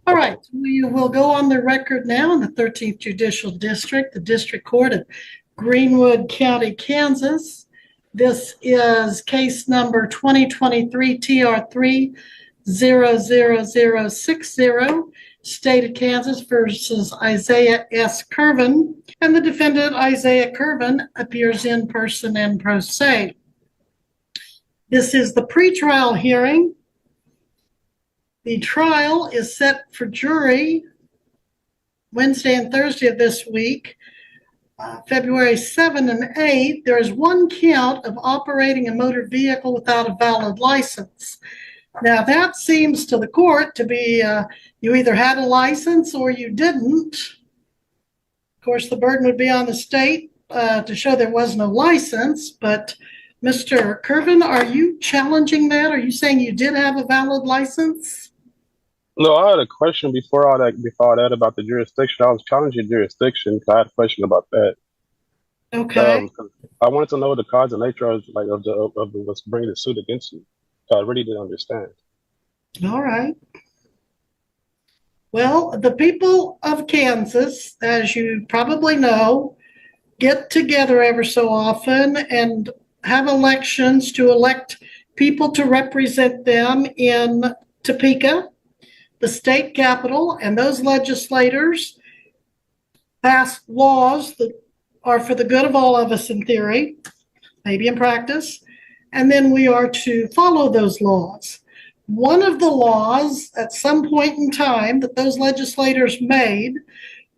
All Okay. right, we will go on the record now in the 13th Judicial District, the District Court of Greenwood County, Kansas. This is case number 2023 TR3 00060, State of Kansas versus Isaiah S. Curvin. And the defendant, Isaiah Curvin, appears in person and pro se. This is the pretrial hearing. The trial is set for jury Wednesday and Thursday of this week, February 7 and 8. There is one count of operating a motor vehicle without a valid license. Now, that seems to the court to be you either had a license or you didn't. Of course, the burden would be on the state to show there was no license, but Mr. Curvin, are you challenging that? Are you saying you did have a valid license? No, I had a question before that about the jurisdiction. I was challenging jurisdiction because I had a question about that. Okay. 'Cause I wanted to know the cause and nature of the what's bringing the suit against you. So I really didn't understand. All right. Well, the people of Kansas, as you probably know, get together ever so often and have elections to elect people to represent them in Topeka, the state capital, and those legislators pass laws that are for the good of all of us in theory, maybe in practice, and then we are to follow those laws. One of the laws at some point in time that those legislators made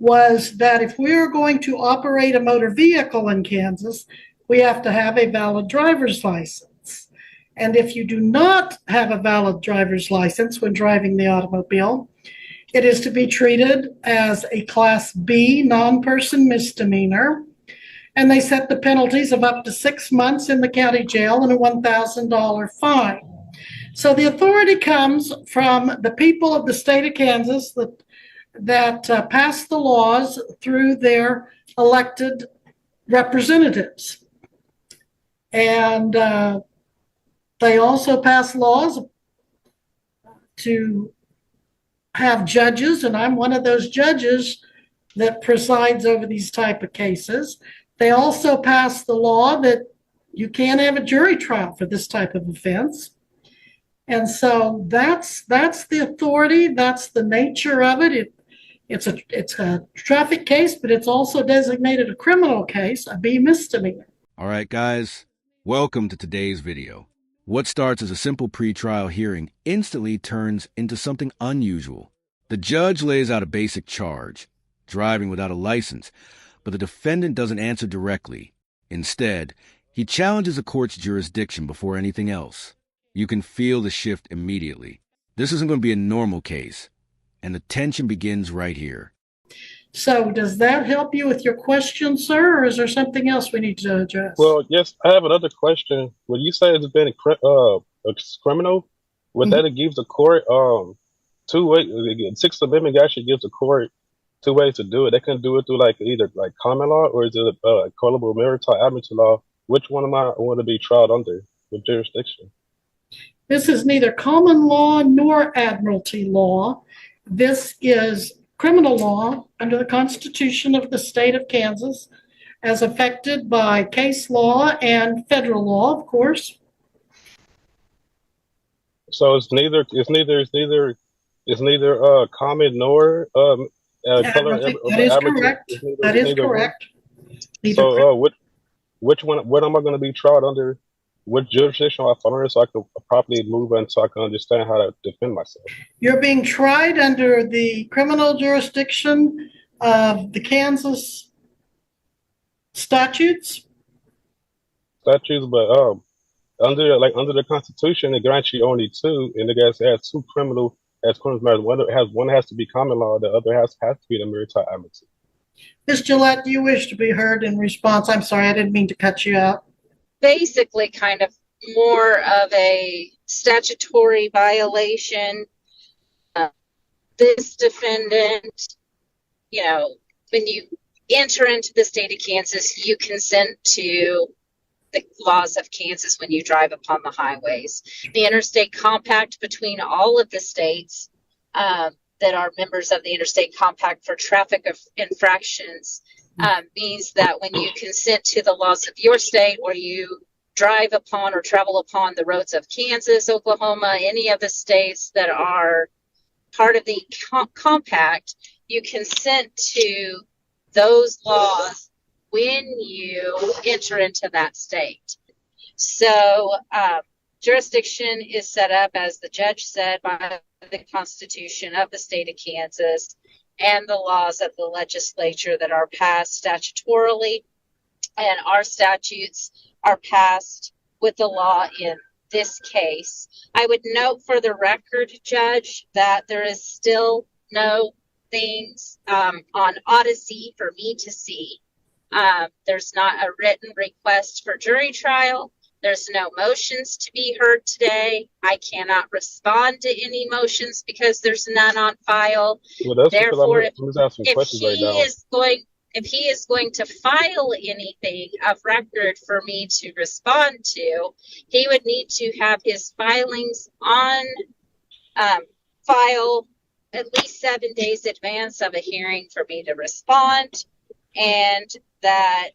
was that if we are going to operate a motor vehicle in Kansas, we have to have a valid driver's license. And if you do not have a valid driver's license when driving the automobile, it is to be treated as a Class B non-person misdemeanor. And they set the penalties of up to 6 months in the county jail and a $1,000 fine. So the authority comes from the people of the state of Kansas that pass the laws through their elected representatives. And they also pass laws to have judges, and I'm one of those judges that presides over these type of cases. They also pass the law that you can't have a jury trial for this type of offense. And so that's the authority, that's the nature of it. It's a traffic case, but it's also designated a criminal case, a B misdemeanor. All right, guys, welcome to today's video. What starts as a simple pretrial hearing instantly turns into something unusual. The judge lays out a basic charge, driving without a license, but the defendant doesn't answer directly. Instead, he challenges the court's jurisdiction before anything else. You can feel the shift immediately. This isn't going to be a normal case, and the tension begins right here. So does that help you with your question, sir, or is there something else we need to address? Well, yes, I have another question. When you say it's been a criminal, would that give the court two ways? The Sixth Amendment actually gives the court two ways to do it. They can do it through either common law or is it colorable maritime admiralty law? Which one am I want to be tried under with jurisdiction? This is neither common law nor admiralty law. This is criminal law under the Constitution of the state of Kansas, as affected by case law and federal law, of course. So it's neither common nor color. That is correct. That is correct. So which one? What am I going to be tried under? What jurisdiction I fall under so I can properly move and so I can understand how to defend myself? You're being tried under the criminal jurisdiction of the Kansas statutes. But under the Constitution, it grants you only two, and it has two criminal matters. One has to be common law, the other has to be the maritime admiralty. Ms. Gillette, do you wish to be heard in response? I'm sorry, I didn't mean to cut you out. Basically kind of more of a statutory violation. This defendant, when you enter into the state of Kansas, you consent to the laws of Kansas when you drive upon the highways. The interstate compact between all of the states that are members of the Interstate Compact for traffic infractions means that when you consent to the laws of your state, or you drive upon or travel upon the roads of Kansas, Oklahoma, any of the states that are part of the compact, you consent to those laws when you enter into that state. So jurisdiction is set up, as the judge said, by the Constitution of the state of Kansas and the laws of the legislature that are passed statutorily, and our statutes are passed with the law in this case. I would note for the record, Judge, that there is still no things on Odyssey for me to see. There's not a written request for jury trial. There's no motions to be heard today. I cannot respond to any motions because there's none on file. Well, that's Therefore, because I'm just asking questions right now. if he is going to file anything of record for me to respond to, he would need to have his filings on file at least 7 days advance of a hearing for me to respond, and that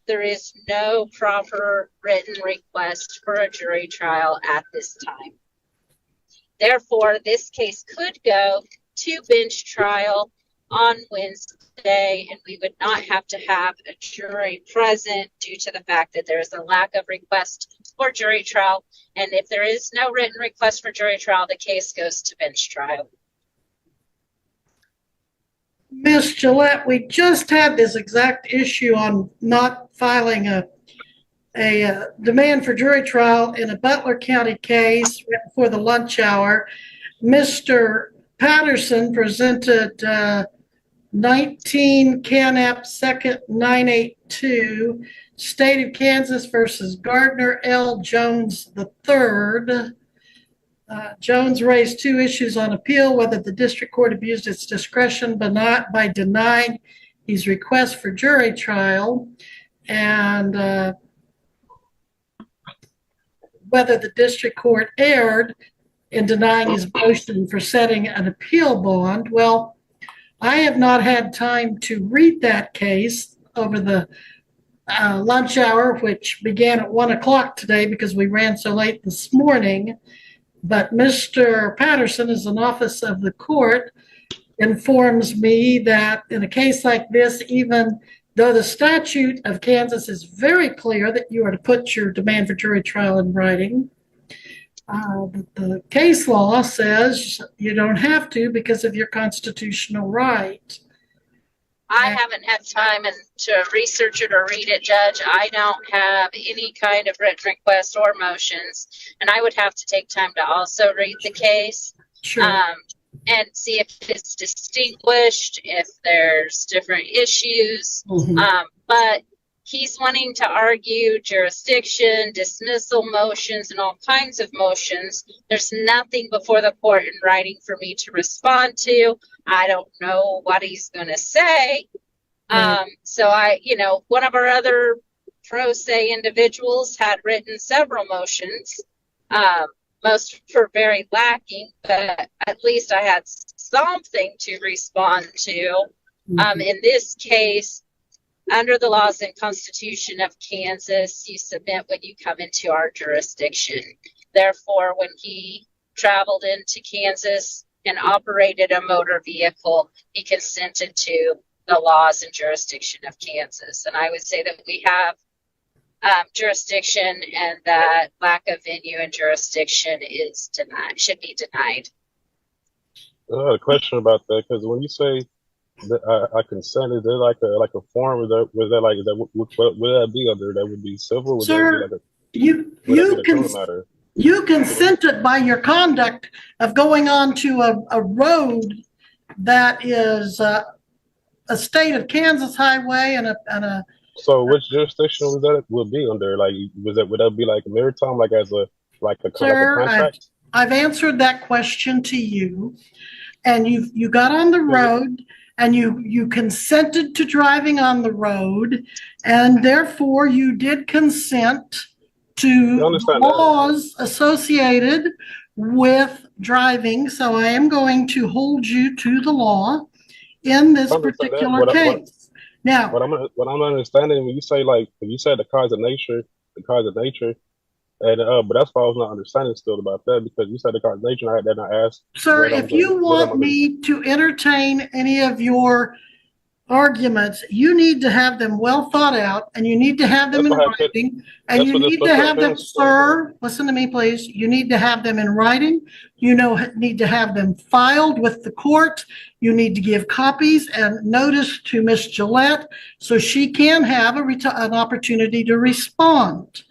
there is no proper written request for a jury trial at this time. Therefore, this case could go to bench trial on Wednesday, and we would not have to have a jury present due to the fact that there is a lack of request for jury trial. And if there is no written request for jury trial, the case goes to bench trial. Ms. Gillette, we just had this exact issue on not filing a demand for jury trial in a Butler County case right before the lunch hour. Mr. Patterson presented 19 Canap 2nd 982, State of Kansas versus Gardner L. Jones III. Jones raised two issues on appeal: whether the district court abused its discretion by denying his request for jury trial, and whether the district court erred in denying his motion for setting an appeal bond. Well, I have not had time to read that case over the lunch hour, which began at 1 o'clock today because we ran so late this morning. But Mr. Patterson, as an office of the court, informs me that in a case like this, even though the statute of Kansas is very clear that you are to put your demand for jury trial in writing, the case law says you don't have to because of your constitutional right. I haven't had time to research it or read it, Judge. I don't have any kind of written request or motions, and I would have to take time to also read the case. Sure. And see if it's distinguished, if there's different issues. Mm-hmm. But he's wanting to argue jurisdiction, dismissal motions, and all kinds of motions. There's nothing before the court in writing for me to respond to. I don't know what he's going to say. So one of our other pro se individuals had written several motions. Most were very lacking, but at least I had something to respond to. In this case, under the laws and Constitution of Kansas, you submit when you come into our jurisdiction. Therefore, when he traveled into Kansas and operated a motor vehicle, he consented to the laws and jurisdiction of Kansas. And I would say that we have jurisdiction, and that lack of venue and jurisdiction is should be denied. I had a question about that, because when you say that I consent, is there like a form? Would that be under? That would be civil? Would Sir, that be like you consented by your conduct of going onto a road that is a state of Kansas highway and a. So which jurisdiction would be under? Like, would that be like maritime, like as a Sir, contract? I've answered that question to you, and you got on the road and you consented to driving on the road, and therefore you did consent to laws associated with driving, so I am going to hold you to the law in this particular case. Now, what I'm understanding when you say the cause of nature, and but that's why I was not understanding still about that, because you said the cause of nature, and I had that I asked. sir, if you want me to entertain any of your arguments, you need to have them well thought out, and you need to have them in writing, and you need to have them, sir, listen to me, please. You need to have them in writing. You need to have them filed with the court. You need to give copies and notice to Miss Gillette so she can have an opportunity to respond.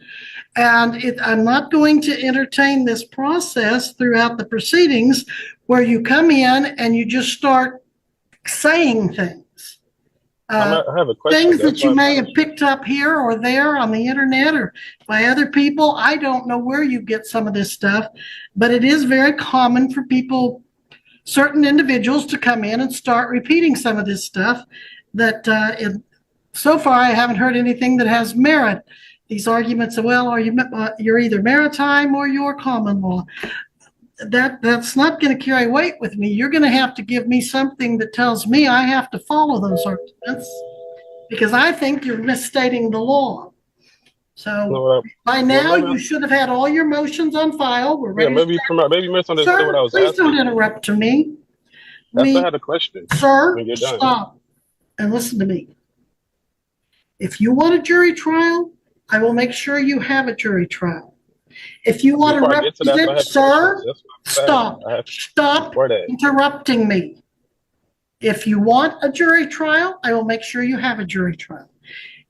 And I'm not going to entertain this process throughout the proceedings where you come in and you just start saying things. I have a question. Things that you may have picked up here or there on the internet or by other people. I don't know where you get some of this stuff, but it is very common for people, certain individuals, to come in and start repeating some of this stuff that so far I haven't heard anything that has merit. These arguments of, well, you're either maritime or you're common law. That's not going to carry weight with me. You're going to have to give me something that tells me I have to follow those arguments, because I think you're misstating the law. So by now you should have had all your motions on file. We're ready. Maybe misunderstood what I was asking. Please don't interrupt to me. I had a question. Sir, stop and listen to me. If you want a jury trial, I will make sure you have a jury trial. If you want to represent, sir, stop interrupting me. If you want a jury trial, I will make sure you have a jury trial.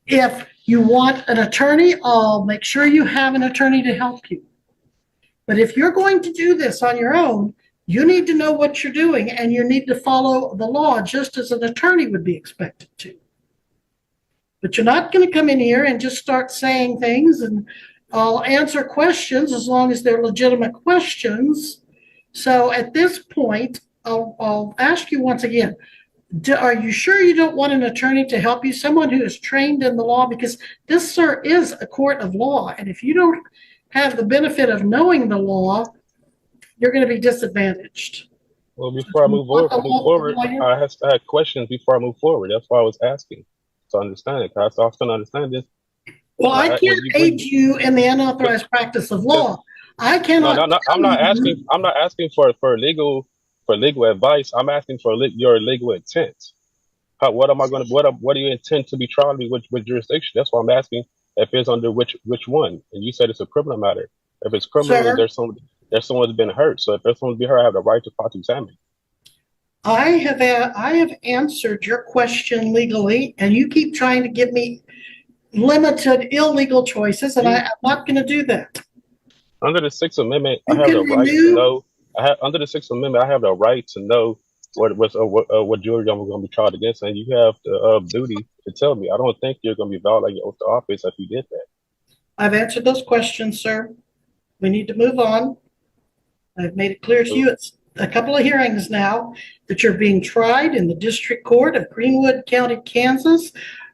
If you want an attorney, I'll make sure you have an attorney to help you. But if you're going to do this on your own, you need to know what you're doing, and you need to follow the law just as an attorney would be expected to. But you're not going to come in here and just start saying things, and I'll answer questions as long as they're legitimate questions. So at this point, I'll ask you once again, are you sure you don't want an attorney to help you, someone who is trained in the law? Because this, sir, is a court of law, and if you don't have the benefit of knowing the law, you're going to be disadvantaged. Well, before I move forward, I had questions before I move forward. That's why I was asking to understand it, because I often understand this. Well, I can't aid you in the unauthorized practice of law. I cannot. No, I'm not asking. I'm not asking for legal advice. I'm asking for your legal intent. What am I going to? What do you intend to be trying me with jurisdiction? That's why I'm asking if it's under which one. And you said it's a criminal matter. If it's criminal, then there's someone that's been hurt. So if there's someone's been hurt, I have the right to cross-examine. I have answered your question legally, and you keep trying to give me limited illegal choices, and I'm not going to do that. Under the Sixth Amendment, I have the right to know. Under the Sixth Amendment, I have the right to know what jury I'm going to be tried against, and you have the duty to tell me. I don't think you're going to be violating your oath to office if you did that. I've answered those questions, sir. We need to move on. I've made it clear to you, it's a couple of hearings now, that you're being tried in the District Court of Greenwood County, Kansas,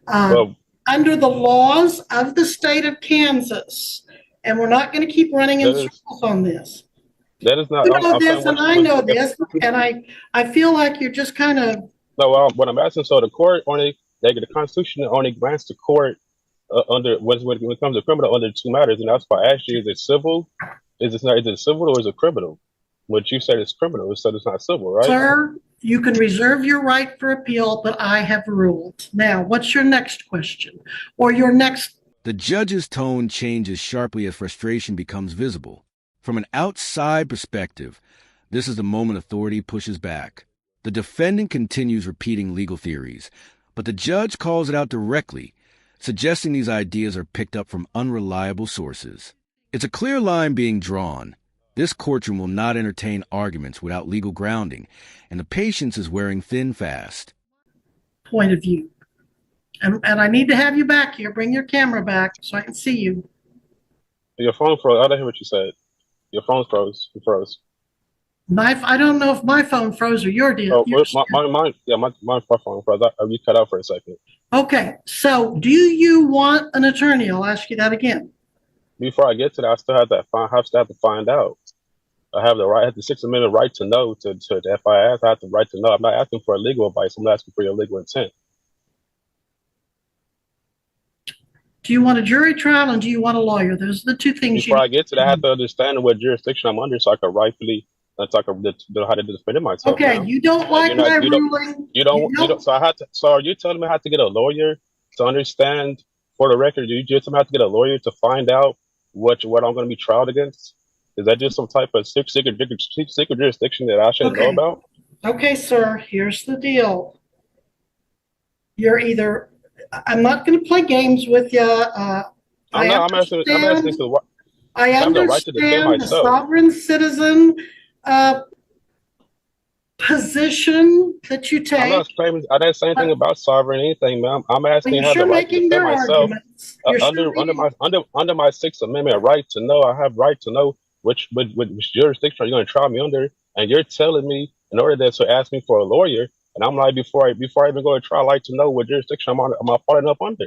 under the laws of the state of Kansas. And we're not going to keep running in circles on this. That is not. You know this, and I know this, and I feel like you're just kind of. No, what I'm asking, so the court the Constitution only grants the court under when it comes to criminal under two matters, and that's why I asked you: is it civil? Is it civil or is it criminal? What you said is criminal, so it's not civil, right? Sir, you can reserve your right for appeal, but I have ruled. Now, what's your next question, or your next? The judge's tone changes sharply as frustration becomes visible. From an outside perspective, this is the moment authority pushes back. The defendant continues repeating legal theories, but the judge calls it out directly, suggesting these ideas are picked up from unreliable sources. It's a clear line being drawn. This courtroom will not entertain arguments without legal grounding, and the patience is wearing thin fast. Point of view. And I need to have you back here. Bring your camera back so I can see you. Your phone froze. I didn't hear what you said. Your phone froze. It froze. I don't know if my phone froze or your did. Oh, my phone froze. You cut out for a second. Okay, so do you want an attorney? I'll ask you that again. Before I get to that, I still have to find out. I have the right, I have the Sixth Amendment right to know. If I ask, I have the right to know. I'm not asking for legal advice. I'm asking for your legal intent. Do you want a jury trial and do you want a lawyer? Those are the two things you Before I need get to that, I to have do. to understand what jurisdiction I'm under, so I can rightfully, so I can know how to defend myself, Okay, ma'am. you don't Like you're like not, my you don't, ruling. you don't. So I had to. So are you telling me I have to get a lawyer to understand? For the record, do you just have to get a lawyer to find out what I'm going to be tried against? Is that just some type of secret jurisdiction that I should know Okay, about? okay, sir, here's the deal. You're either, I'm not going to play games with you. I'm I not. I'm asking understand, because I I have the right to defend understand the myself. sovereign citizen uh, position that you I'm take. not claiming. I didn't say anything But about sovereign anything, ma'am. I'm well, asking. you're I have the sure right to making defend their myself arguments. You're sure making, under my Sixth Amendment right to know. I have right to know which jurisdiction are you going to try me under, and you're telling me in order to ask me for a lawyer, and I'm like before I even go to trial, I like to know what jurisdiction am I falling up under,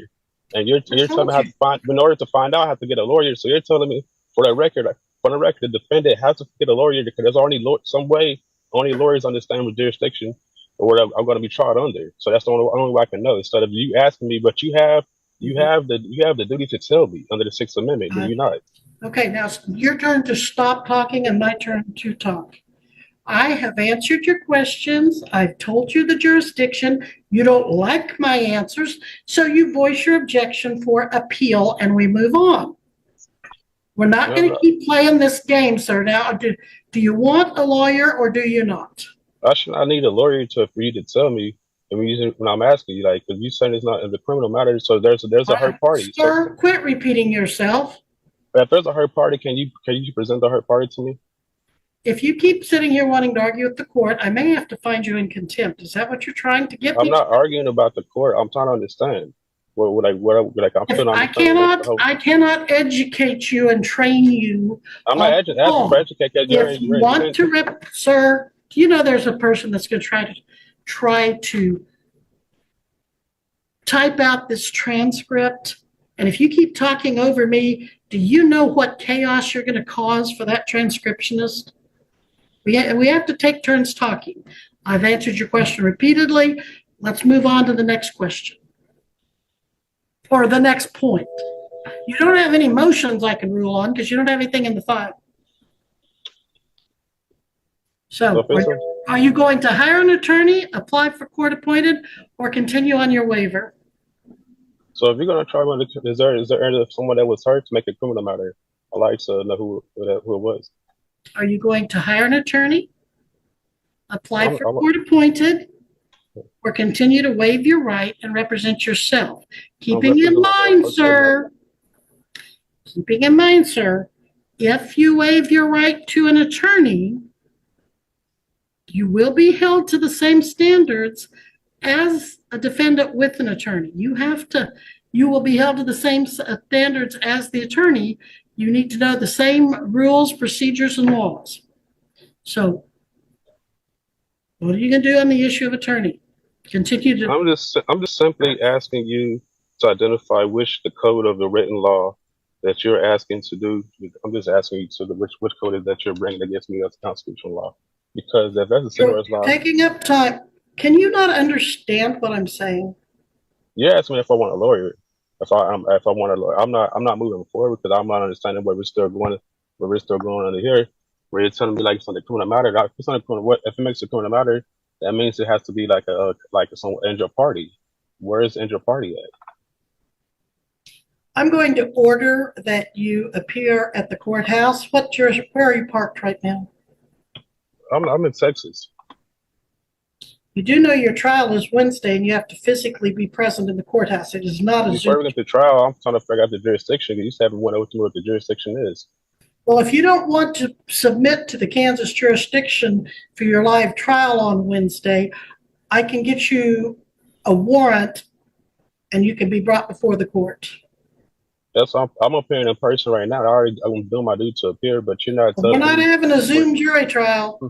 and I you're telling me told I have you. to find in order to find out I have to get a lawyer. So you're telling me for the record, the defendant has to get a lawyer because there's already some way only lawyers understand what jurisdiction or what I'm going to be tried under. So that's the only way I can know. Instead of you asking me, but Mhm. you have the duty to tell me under the Sixth Amendment, do Uh, you not? Okay, now it's your turn to stop talking and my turn to talk. I have answered your questions. I've told you the jurisdiction. You don't like my answers, so you voice your objection for appeal and we move on. We're not Well, going to keep playing this game, sir. Now, do you want a lawyer or do you not? I need a lawyer for you to tell me. And when I'm asking you, like, because you saying it's not in the criminal matter, so there's a hurt party. So Sir, quit repeating yourself. if there's a hurt party, can you present the hurt party to me? If you keep sitting here wanting to argue with the court, I may have to find you in contempt. Is that what you're trying to get I'm me to? not arguing about the court. I'm trying to understand. I'm If still not understanding what the whole. I cannot educate you and train you I'm not on asking for law. educate because If you you want can't. to sir, do you know there's a person that's going to try to type out this transcript? And if you keep talking over me, do you know what chaos you're going to cause for that transcriptionist? We have to take turns talking. I've answered your question repeatedly. Let's move on to the next question or the next point. You don't have any motions I can rule on because you don't have anything in the file. So are you going to hire an attorney, apply for court appointed, or continue on your waiver? So if you're gonna try one, is there someone that was hurt to make a criminal matter? I'd like to know who it was. Are you going to hire an attorney, apply for I'm court appointed, or continue to waive your right and represent yourself? Keeping in mind, sir, if you waive your right to an attorney, you will be held to the same standards as a defendant with an attorney. You will be held to the same standards as the attorney. You need to know the same rules, procedures, and laws. So what are you going to do on the issue of attorney? Continue to. I'm just simply asking you to identify the code of the written law that you're asking to do. I'm just asking you to which code is that you're bringing against me as constitutional law. Because if that's a civil rights law, taking up time. Can you not understand what I'm saying? you're asking me if I want a lawyer. If I want a lawyer, I'm not moving forward because I'm not understanding where we're still going under here. Where you're telling me like it's on the criminal matter. If it's on the criminal, if it makes a criminal matter, that means it has to be like some injured party. Where is injured party at? I'm going to order that you appear at the courthouse. Where are you parked right now? I'm in Texas. You do know your trial is Wednesday and you have to physically be present in the courthouse. It is not a Before Zoom. we get to trial, I'm trying to figure out the jurisdiction. You just haven't went over to what the jurisdiction is. Well, if you don't want to submit to the Kansas jurisdiction for your live trial on Wednesday, I can get you a warrant and you can be brought before the court. Yes, I'm appearing in person right now. I'm doing my duty to appear, but you're not telling me. We're not having a Zoom jury trial.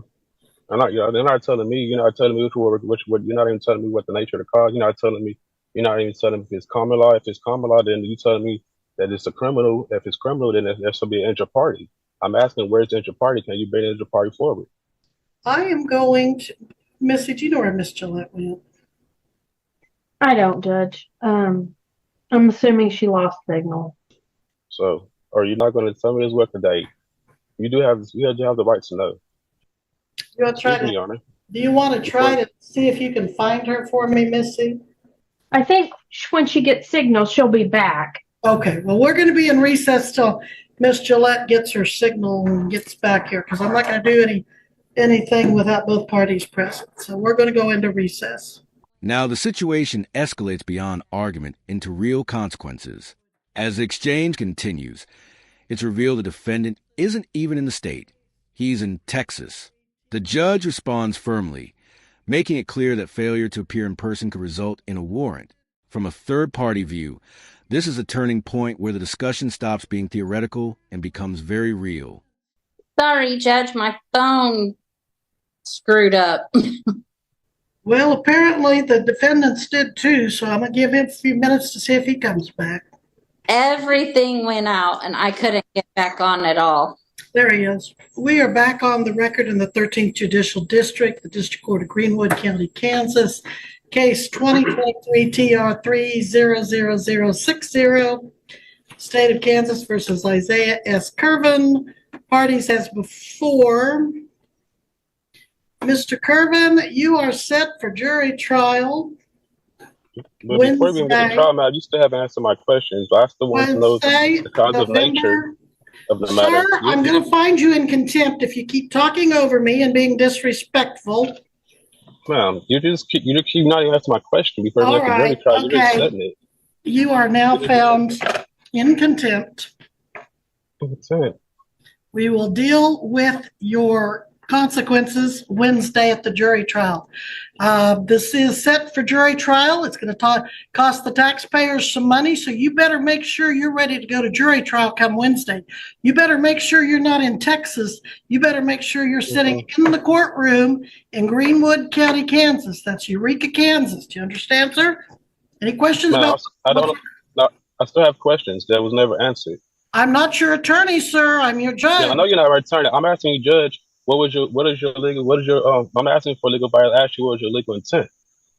They're not telling me. You're not telling me you're not even telling me what the nature of the cause. You're not even telling me if it's common law. If it's common law, then you telling me that it's a criminal. If it's criminal, then there should be an injured party. I'm asking where's the injured party? Can you bring the injured party forward? I am going to, Missy, do you know where Miss Gillette went? I don't, Judge. I'm assuming she lost signal. So, are you not going to tell me this record date? You do have the right to know. You want to try Excuse me, to, Your Honor. do you want to try to see if you can find her for me, Missy? I think when she gets signal, she'll be back. Okay, well, we're going to be in recess till Miss Gillette gets her signal and gets back here, because I'm not going to do anything without both parties present. So we're going to go into recess. Now the situation escalates beyond argument into real consequences. As the exchange continues, it's revealed the defendant isn't even in the state. He's in Texas. The judge responds firmly, making it clear that failure to appear in person could result in a warrant. From a third-party view, this is a turning point where the discussion stops being theoretical and becomes very real. Sorry, Judge, my phone screwed up. Well, apparently the defendants did too, so I'm going to give him a few minutes to see if he comes back. Everything went out and I couldn't get back on at all. There he is. We are back on the record in the 13th Judicial District, the District Court of Greenwood County, Kansas. Case 2023 TR 300060, State of Kansas versus Isaiah S. Curvin. Parties as before. Mr. Curvin, you are set for jury trial. But before we even get to trial, man, you still haven't answered my questions. I still want to know the cause of nature of the matter. Sir, I'm going to find you in contempt if you keep talking over me and being disrespectful. Ma'am, you keep not even answering my question before we get to jury trial. You're just setting it. You are now found in contempt. What's that? We will deal with your consequences Wednesday at the jury trial. This is set for jury trial. It's going to cost the taxpayers some money, so you better make sure you're ready to go to jury trial come Wednesday. You better make sure you're not in Texas. You better make sure you're sitting in the courtroom in Greenwood County, Kansas. That's Eureka, Kansas. Do you understand, sir? Any questions about? I still have questions that was never answered. I'm not your attorney, sir. I'm your judge. Yeah, I know you're not my attorney. I'm asking you, Judge. I'm asking for legal advice. I asked you what was your legal intent.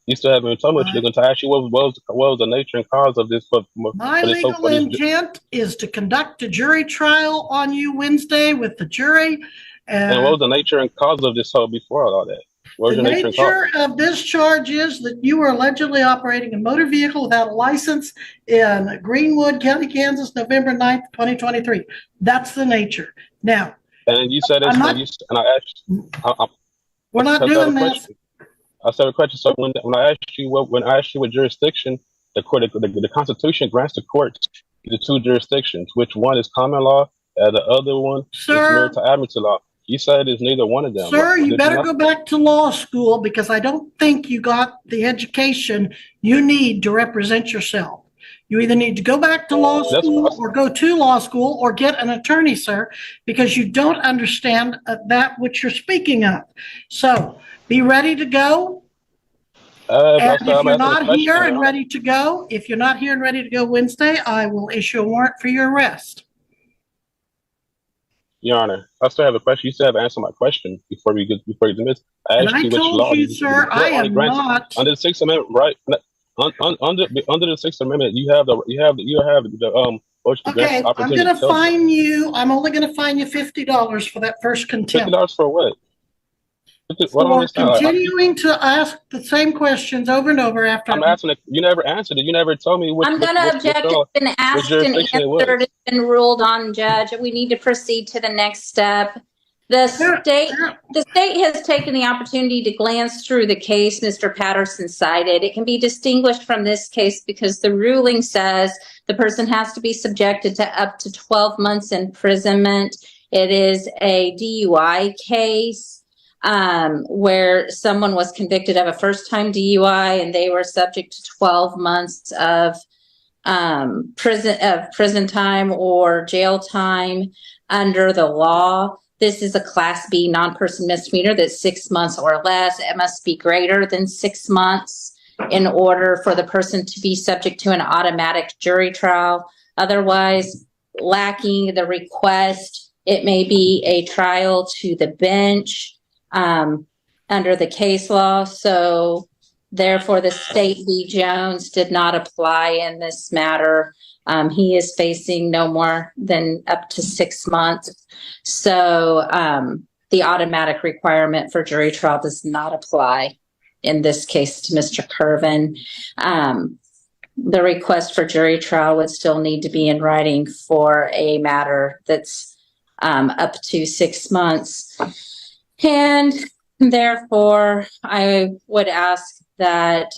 You still haven't told me what your legal intent. I asked you what was the nature and cause of this. My legal intent is to conduct a jury trial on you Wednesday with the jury. And what was the nature and cause of this whole before all that? The nature of this charge is that you were allegedly operating a motor vehicle without a license in Greenwood County, Kansas, November 9th, 2023. That's the nature. Now, and you said it's and I asked. We're not doing this. I said a question. So when I asked you what jurisdiction the court, the Constitution grants the courts the two jurisdictions. Which one is common law, and the other one is maritime admiralty law. You said it's neither one of them. Sir, you better go back to law school because I don't think you got the education you need to represent yourself. You either need to go back to law school or go to law school or get an attorney, sir, because you don't understand that which you're speaking of. So be ready to go. And if you're not here and ready to go, Wednesday, I will issue a warrant for your arrest. Your Honor, I still have a question. You still haven't answered my question before you dismiss. I asked you which law. Sir, I am not under the Sixth Amendment, right? Under the Sixth Amendment, you have the okay, I'm going to fine you. I'm only going to fine you $50 for that first contempt. $50 for what? For continuing to ask the same questions over and over after. I'm asking it. You never answered it. You never told me what. I'm going to object. It's been asked and answered. It's been ruled on, Judge. We need to proceed to the next step. The state has taken the opportunity to glance through the case Mr. Patterson cited. It can be distinguished from this case because the ruling says the person has to be subjected to up to 12 months imprisonment. It is a DUI case where someone was convicted of a first-time DUI and they were subject to 12 months of prison time or jail time under the law. This is a Class B non-person misdemeanor that's 6 months or less. It must be greater than 6 months in order for the person to be subject to an automatic jury trial. Otherwise, lacking the request It may be a trial to the bench under the case law. So therefore, the State v. Jones did not apply in this matter. He is facing no more than up to 6 months. So the automatic requirement for jury trial does not apply in this case to Mr. Curvin. The request for jury trial would still need to be in writing for a matter that's up to 6 months. And therefore, I would ask that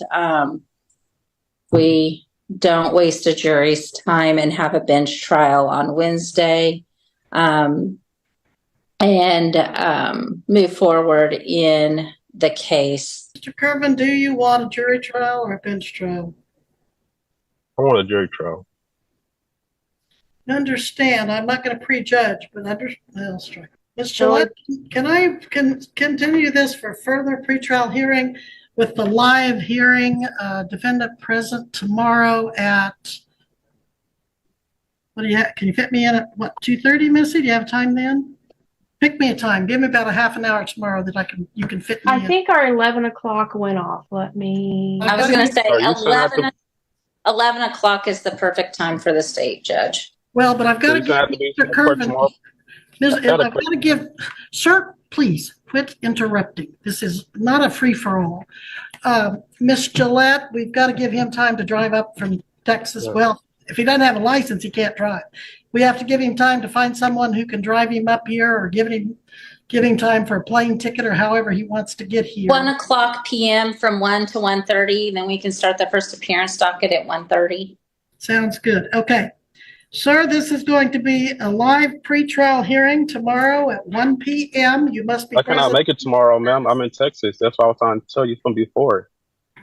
we don't waste a jury's time and have a bench trial on Wednesday, and move forward in the case. Mr. Curvin, do you want a jury trial or a bench trial? I want a jury trial. Understand, I'm not going to prejudge, but Ms. Gillette, can I continue this for further pretrial hearing with the live hearing, defendant present tomorrow at, what do you have? Can you fit me in at what, 2:30, Missy? Do you have time then? Pick me a time. Give me about a half an hour tomorrow that you can fit me in. I think our 11 o'clock went off. Let me. I was going to say 11 o'clock is the perfect time for the state judge. Well, but I've got to give Mr. Curvin, I've got to give, sir, please quit interrupting. This is not a free-for-all. Ms. Gillette, we've got to give him time to drive up from Texas. Yeah. Well, if he doesn't have a license, he can't drive. We have to give him time to find someone who can drive him up here, or give him time for a plane ticket, or however he wants to get here. 1 o'clock p.m. from 1 to 1:30. Then we can start the first appearance docket at 1:30. Sounds good. Okay. Sir, this is going to be a live pretrial hearing tomorrow at 1 p.m. You must be present. I cannot make it tomorrow, ma'am. I'm in Texas. That's what I was trying to tell you from before.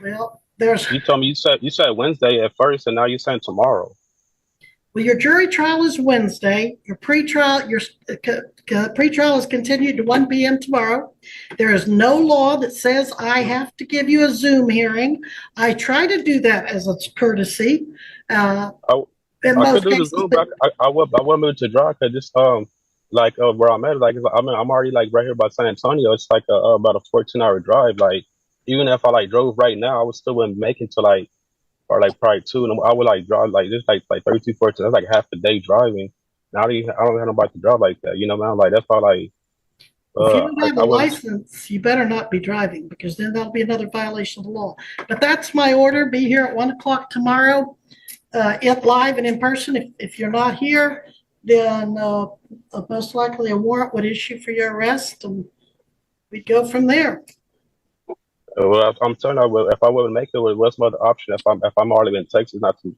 Well, you told me you said Wednesday at first, and now you're saying tomorrow. Well, your jury trial is Wednesday. Your pretrial is continued to 1 p.m. tomorrow. There is no law that says I have to give you a Zoom hearing. I try to do that as a courtesy. I could do the Zoom, but I will move to drive because just where I'm at, like I'm already like right here by San Antonio. It's like about a 14-hour drive. Like even if I drove right now, I would still wouldn't make it to probably 2, and I would drive just 32, 14. That's like half the day driving. Now I don't have nobody to drive like that. You know, man. Like that's why if you don't have a license, you better not be driving, because then that'll be another violation of the law. But that's my order. Be here at 1 o'clock tomorrow. Live and in person. If you're not here, then most likely a warrant would issue for your arrest, and we'd go from there. Well, I'm telling you, if I wouldn't make it, what's my other option? If I'm already in Texas, not to,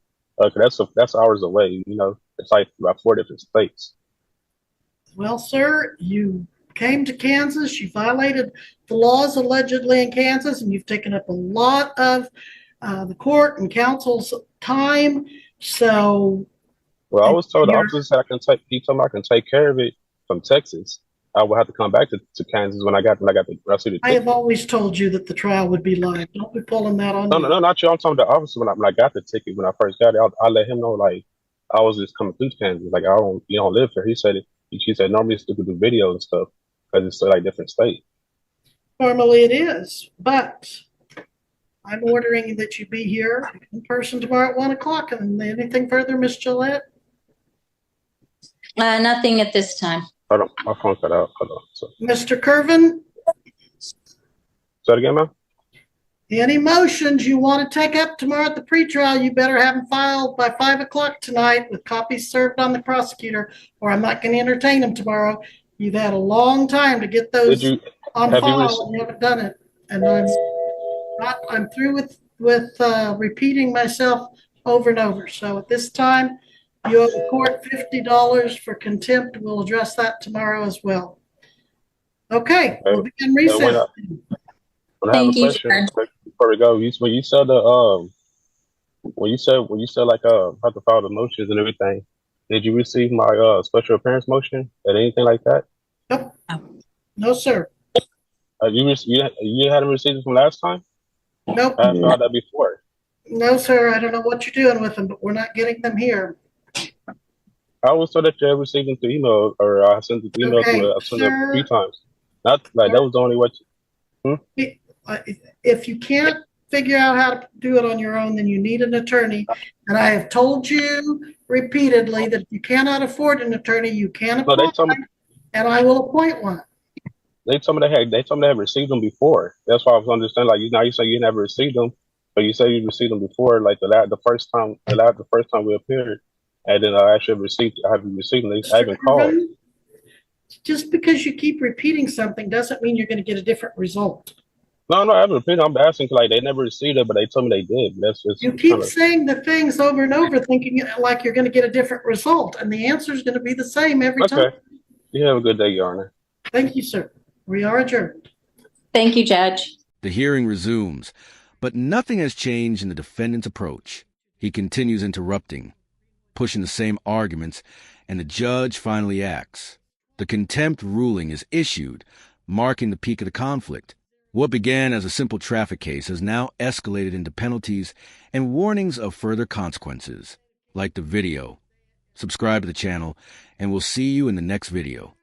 that's hours away. You know, it's like about 4 different states. Well, sir, you came to Kansas. You violated the laws allegedly in Kansas, and you've taken up a lot of the court and counsel's time. So, well, I was told the officer said he told me I can take care of it from Texas. I will have to come back to Kansas when I got the rest of the ticket. I have always told you that the trial would be live. Don't be pulling that on me. No, not you. I'm talking to the officer when I got the ticket. When I first got it, I let him know I was just coming through Kansas. You don't live here. He said normally it's to do videos and stuff because it's still different state. Normally it is, but I'm ordering that you be here in person tomorrow at 1 o'clock. And anything further, Ms. Gillette? Nothing at this time. Hold on, my phone cut out. Hold on. So. Mr. Curvin? Say that again, ma'am? Any motions you want to take up tomorrow at the pretrial, you better have them filed by 5 o'clock tonight with copies served on the prosecutor, or I'm not going to entertain them tomorrow. You've had a long time to get those on file, and you haven't done it. And I'm through with repeating myself over and over. So at this time, you owe the court $50 for contempt. We'll address that tomorrow as well. Okay, we'll begin recess. Thank you, Judge. Before we go, when you said how to file the motions and everything, did you receive my special appearance motion or anything like that? Nope. No, sir. You hadn't received it from last time? Nope. I filed that before. No, sir. I don't know what you're doing with them, but we're not getting them here. I was told that you had received them through email, or I sent the email Okay, to I sent it a few sir, times. Not like that was the only way. if you can't figure out how to do it on your own, then you need an attorney. And I have told you repeatedly that if you cannot afford an attorney, you can No, apply, and I will appoint one. they told me they had received them before. That's why I was understanding. Like you say you never received them, but you say you received them before. Like the first time we appeared, and then I actually I haven't received them. I haven't called. Just because you keep repeating something doesn't mean you're going to get a different result. No, I haven't repeated. I'm asking like they never received it, but they told me they did. That's just you keep saying the things over and over, thinking like you're going to get a different result, and the answer is going to be the same every time. You have a good day, Your Honor. Thank you, sir. We are adjourned. Thank you, Judge. The hearing resumes, but nothing has changed in the defendant's approach. He continues interrupting, pushing the same arguments, and the judge finally acts. The contempt ruling is issued, marking the peak of the conflict. What began as a simple traffic case has now escalated into penalties and warnings of further consequences. Like the video, subscribe to the channel, and we'll see you in the next video.